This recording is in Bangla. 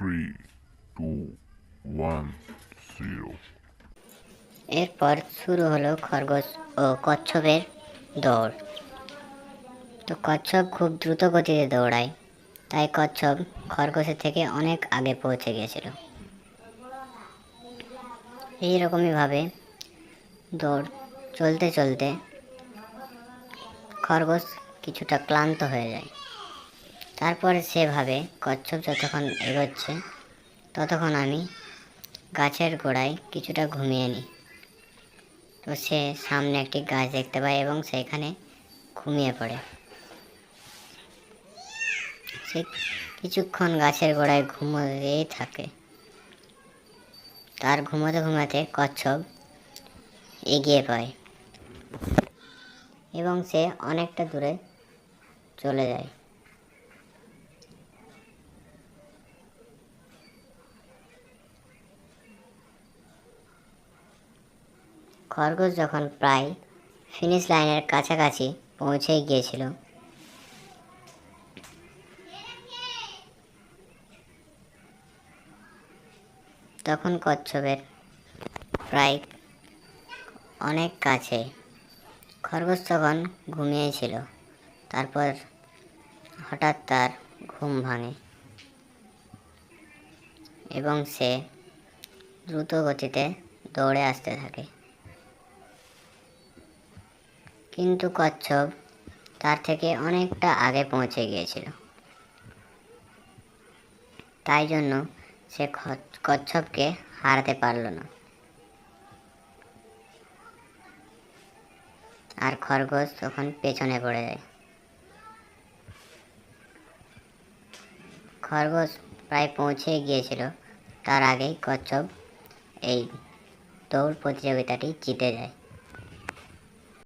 3, 2, 1, 0। এরপর শুরু হলো খরগোশ ও কচ্ছপের দৌড়। তো কচ্ছপ খুব দ্রুত গতিতে দৌড়ায়, তাই কচ্ছপ খরগোশের থেকে অনেক আগে পৌঁছে গিয়েছিল। এইরকমইভাবে দৌড় চলতে চলতে খরগোশ কিছুটা ক্লান্ত হয়ে যায়। তারপর সেভাবে কচ্ছপ যতক্ষণ এগোচ্ছে ততক্ষণ আমি গাছের গোড়ায় কিছুটা ঘুমিয়ে নিই। তো সে সামনে একটি গাছ দেখতে পায় এবং সেখানে ঘুমিয়ে পড়ে। সে কিছুক্ষণ গাছের গোড়ায় ঘুমিয়েই থাকে। তার ঘুমাতে ঘুমাতে কচ্ছপ এগিয়ে পায় এবং সে অনেকটা দূরে চলে যায়। খরগোশ যখন প্রায় ফিনিশ লাইনের কাছাকাছি পৌঁছে গিয়েছিল, তখন কচ্ছপের প্রায় অনেক কাছে। খরগোশ তখন ঘুমিয়েছিল। তারপর হঠাৎ তার ঘুম ভাঙে এবং সে দ্রুত গতিতে দৌড়ে আসতে থাকে। কিন্তু কচ্ছপ তার থেকে অনেকটা আগে পৌঁছে গিয়েছিল, তাই জন্য সে কচ্ছপকে হারাতে পারল না। আর খরগোশ তখন পেছনে পড়ে যায়। খরগোশ প্রায় পৌঁছে গিয়েছিল, তার আগেই কচ্ছপ এই দৌড় প্রতিযোগিতাটি জিতে যায়।